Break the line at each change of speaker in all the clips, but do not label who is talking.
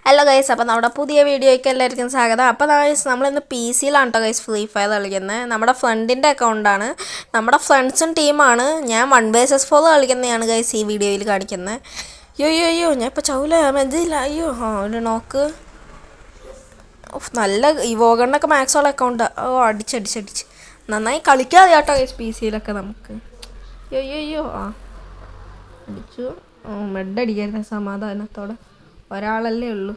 Hello guys, അപ്പോൾ നമ്മുടെ പുതിയ വീഡിയോയ്ക്ക് എല്ലാവർക്കും സ്വാഗതം. അപ്പോൾ ഗൈസ്, നമ്മളിന്ന് പി സിയിലാണ് കേട്ടോ ഗൈസ് ഫ്രീ ഫയർ കളിക്കുന്നത്. നമ്മുടെ ഫ്രണ്ടിൻ്റെ അക്കൗണ്ടാണ്, നമ്മുടെ ഫ്രണ്ട്സും ടീമാണ്. ഞാൻ 1vs4 കളിക്കുന്നതാണ് ഗൈസ് ഈ വീഡിയോയിൽ കാണിക്കുന്നത്. അയ്യോ ഞാൻ ഇപ്പോൾ ചൗല മെതില്ല. അയ്യോ ഒരു നോക്ക്. നല്ല ഇവോഗണ്ണൊക്കെ മാക്സോളം അക്കൗണ്ടാണ്. അടിച്ച് നന്നായി കളിക്കാതെ കേട്ടോ ഗൈസ് പി സിയിലൊക്കെ നമുക്ക്. അയ്യോ അടിച്ചു. മെഡടിക്കായിരുന്നു സമാധാനത്തോടെ. ഒരാളല്ലേ ഉള്ളൂ.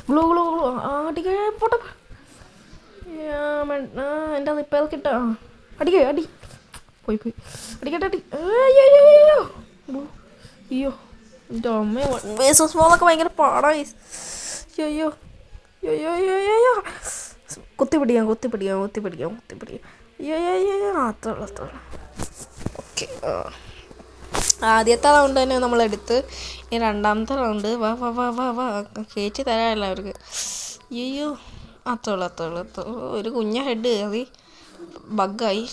ഗ്ലൂ പോട്ടെ. എൻ്റെ റിപ്പയർ കിട്ടാ. അടി പോയി അടിക്കട്ടെ. അയ്യോ എൻ്റെ അമ്മ 1vs4 ഭയങ്കര പാടായി. അയ്യോ കുത്തിപ്പിടിക്കാം. അയ്യോ അത്ര ഓക്കെ. ആദ്യത്തെ റൗണ്ട് തന്നെ നമ്മളെടുത്ത്. ഈ രണ്ടാമത്തെ റൗണ്ട് വാ കയറ്റി തരാമല്ലോ അവർക്ക്. അയ്യോ അത്തോളൂ ഒരു കുഞ്ഞ ഹെഡ് കയറി ബഗ്ഗായി.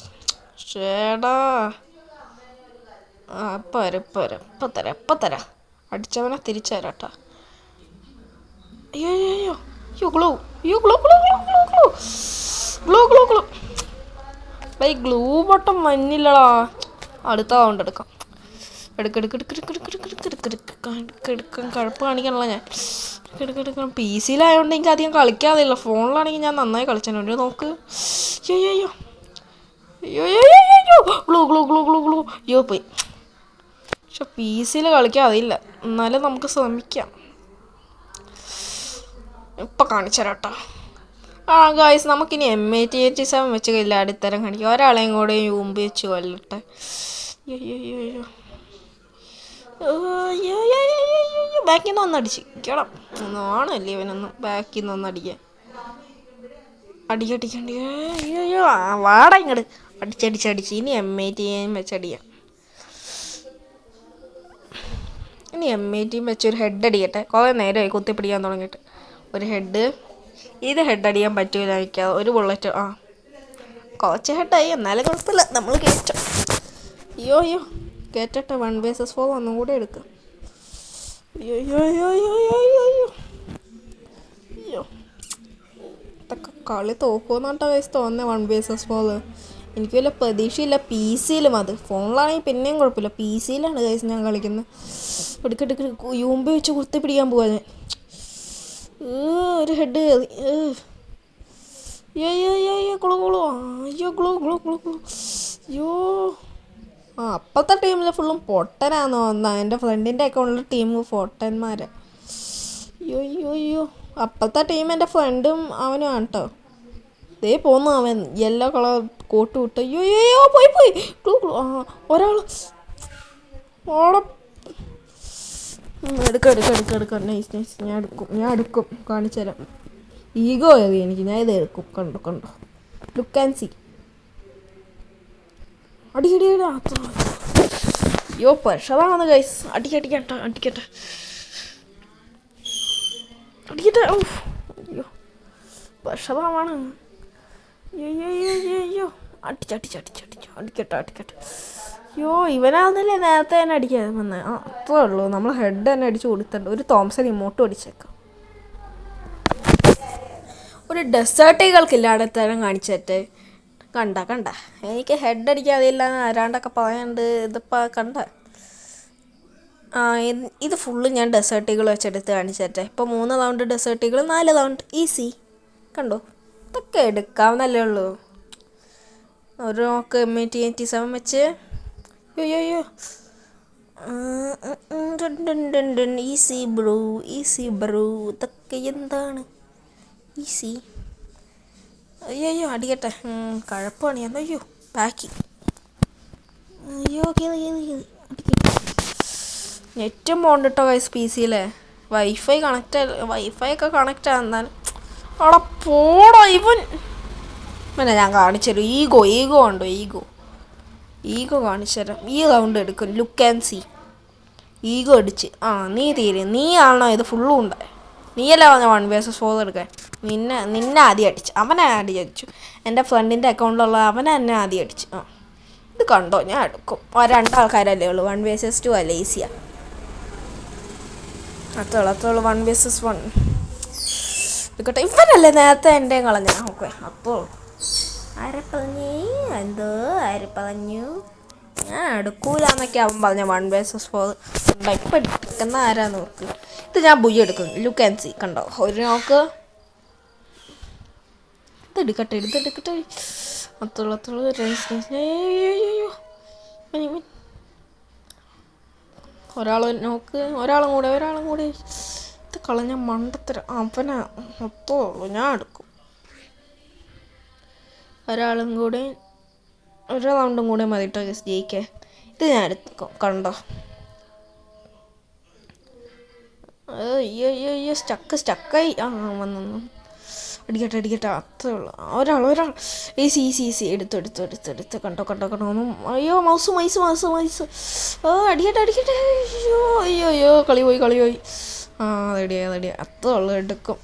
ഷേടാ ഇപ്പം തരാം അടിച്ചവനെ തിരിച്ചു തരാട്ടാ. അയ്യോ ഗ്ലൂ ഗ്ലൂ ബട്ടൺ മഞ്ഞില്ലടാ. അടുത്ത റൗണ്ട് എടുക്കാം. കഴപ്പ് കാണിക്കണല്ലോ ഞാൻ. എടുക്കണം. പി സിയിലായതുകൊണ്ട് എനിക്ക് അധികം കളിക്കാതില്ല. ഫോണിലാണെങ്കിൽ ഞാൻ നന്നായി കളിച്ചിട്ടുണ്ട്. നോക്ക്. അയ്യോ അയ്യോ പോയി. പക്ഷെ പി സിയിൽ കളിക്കാതില്ല. എന്നാലും നമുക്ക് ശ്രമിക്കാം. ഇപ്പം കാണിച്ചരാട്ടോ. ഗായ്സ്, നമുക്കിനി M8087 വെച്ച് കഴിയില്ല. അടുത്തരം കാണിക്കാം. ഒരാളെയും കൂടെ മുമ്പ് വെച്ച് കൊല്ലട്ടെ. അയ്യോ ബാക്കിൽ നിന്ന് ഒന്നടിച്ച് കേടാം. നാണല്ലേ ഇവനൊന്നും ബാക്കിൽ നിന്ന് ഒന്നടിക്കാൻ. അടിക്കണ്ടി. അയ്യോ വാടാ ഇങ്ങോട്ട്. അടിച്ച് ഇനി M80 വെച്ചടിക്കാം. ഇനി M80 വെച്ചൊരു ഹെഡ് അടിക്കട്ടെ. കുറേ നേരമായി കുത്തിപ്പിടിക്കാൻ തുടങ്ങിയിട്ട്. ഒരു ഹെഡ്. ഇത് ഹെഡ് അടിക്കാൻ പറ്റൂല എനിക്ക്. ഒരു ബുള്ളറ്റ്. കുറച്ച് ഹെഡായി, എന്നാലും കുഴപ്പമില്ല. നമ്മൾ കയറ്റും. അയ്യോ കയറ്റട്ടെ. 1vs4 ഒന്നും കൂടെ എടുക്കാം. അയ്യോ ഇതൊക്കെ കളി തോക്കുമെന്നാട്ടോ ഗൈസ് തോന്നുന്നത്. 1vs4 എനിക്ക് വല്ല പ്രതീക്ഷയില്ല. പി സിയിലും അത് ഫോണിലാണെങ്കിൽ പിന്നെയും കുഴപ്പമില്ല. പി സിയിലാണ് ഗൈസ് ഞാൻ കളിക്കുന്നത്. എടുക്കട്ടെ. യൂമ്പ് വെച്ച് കുത്തി പിടിക്കാൻ പോവാ ഞാൻ. ഒരു ഹെഡ് കയറി. അയ്യോ അപ്പത്തെ ടീമിൽ ഫുള്ളും പൊട്ടനാന്ന് തോന്നുന്നത്. എൻ്റെ ഫ്രണ്ടിൻ്റെ അക്കൗണ്ടിലെ ടീം പൊട്ടന്മാരെ. അയ്യോ അപ്പത്തെ ടീം എൻ്റെ ഫ്രണ്ടും അവനും ആണ് കേട്ടോ. ദേ പോന്നു അവൻ യെല്ലോ കളർ കോട്ട് വിട്ട്. അയ്യോ പോയി ഒരാൾ എടുക്കാം. നൈസ് ഞാൻ എടുക്കും. കാണിച്ചു തരാം. ഈഗോ കയറി എനിക്ക്. ഞാൻ ഇത് എടുക്കും. കണ്ടോ ലുക്ക് ആൻഡ് സീ. അടി അയ്യോ പ്രഷറാണ് ഗൈസ്. അടിക്കട്ടെ. അയ്യോ പ്രഷറാണ്. അയ്യോ അടിക്കട്ടെ. അയ്യോ ഇവനാന്നല്ലേ നേരത്തെ തന്നെ അടിക്കാൻ വന്നത്. അത്രേ ഉള്ളൂ. നമ്മൾ ഹെഡ് തന്നെ അടിച്ച് കൊടുത്തിട്ടുണ്ട്. ഒരു തോംസൺ ഇമോട്ടും അടിച്ചേക്കാം. ഒരു ഡെസേർട്ടുകൾക്കില്ല അടുത്തരം കാണിച്ചിട്ട്. കണ്ട എനിക്ക് ഹെഡ് അടിക്കാതില്ല ആരാണ്ടൊക്കെ പറയാണ്ട്. ഇതിപ്പോൾ കണ്ട. ഇത് ഫുള്ള് ഞാൻ ഡെസേർട്ടുകൾ വെച്ചെടുത്ത് കാണിച്ചിട്ടെ. ഇപ്പോൾ 3 റൗണ്ട് ഡെസേർട്ടുകൾ, 4 റൗണ്ട് ഈസി. കണ്ടോ ഇതൊക്കെ എടുക്കാവുന്നല്ലേ ഉള്ളൂ. ഒരു നോക്ക് M8087 വെച്ച്. അയ്യോ ഈസി ബ്രോ ഇതൊക്കെ എന്താണ് ഈസി. അയ്യോ അടിക്കട്ടെ. കഴപ്പാണ് ഞാൻ. അയ്യോ ബാക്കി. അയ്യോ നെറ്റും പോണ്ടിട്ടോ ഗൈസ് പി സിയിലെ. വൈഫൈ ഒക്കെ കണക്റ്റ് ആണെന്നാലും അവിടെ പോടോ ഇവൻ. പിന്നെ ഞാൻ കാണിച്ചുതരും. ഈഗോ ഉണ്ടോ? ഈഗോ കാണിച്ചുതരാം. ഈ റൗണ്ട് എടുക്കും. Look and see. ഈഗോ അടിച്ച്. നീ ആണോ ഇത് ഫുള്ളും ഉണ്ടായി. നീയല്ലേ പറഞ്ഞ 1vs4 എടുക്കാൻ. നിന്നെ ആദ്യം അടിച്ചു. അവനെ ആദ്യം അടിച്ചു. എൻ്റെ ഫ്രണ്ടിൻ്റെ അക്കൗണ്ടിലുള്ള അവനെ എന്നെ ആദ്യം അടിച്ചു. ഇത് കണ്ടോ ഞാൻ എടുക്കും. 2 ആൾക്കാരല്ലേ ഉള്ളൂ. 1vs2 അല്ല ഈസിയാണ്. അത്തോളൂ 1 vs 1 എടുക്കട്ടെ. ഇവനല്ലേ നേരത്തെ എൻ്റെ കളഞ്ഞ. ഓക്കെ അത്തോളൂ. ആരെ പറഞ്ഞു ഞാൻ എടുക്കൂല എന്നൊക്കെ അവൻ പറഞ്ഞ 1 vs 4 ഇപ്പം എടുക്കുന്ന ആരാന്ന് നോക്ക്. ഇത് ഞാൻ ബുയ്യ എടുക്കും. ലുക്ക് ആൻഡ് സി കണ്ടോ ഒരു നോക്ക്. ഇതെടുക്കട്ടെ അത്തോളൂ ഒരാൾ നോക്ക്. ഒരാളും കൂടെ ഇത് കളഞ്ഞ മണ്ടത്തരം അവനെ അത്തോളൂ ഞാൻ എടുക്കും. ഒരാളും കൂടെ ഒരു റൗണ്ടും കൂടെ മതി കേട്ടോ ജയിക്കാൻ. ഇത് ഞാൻ എടുക്കും കണ്ടോ. അയ്യോ സ്റ്റക്കായി. വന്നു അടിക്കട്ടെ അത്രേ ഉള്ളൂ. ഒരാൾ ഈസി എടുത്തു കണ്ടോ ഒന്നും. അയ്യോ മൗസ് അടിക്കട്ടെ. അയ്യോ കളി പോയി. അതെടിയാ അത്രേ ഉള്ളൂ എടുക്കും.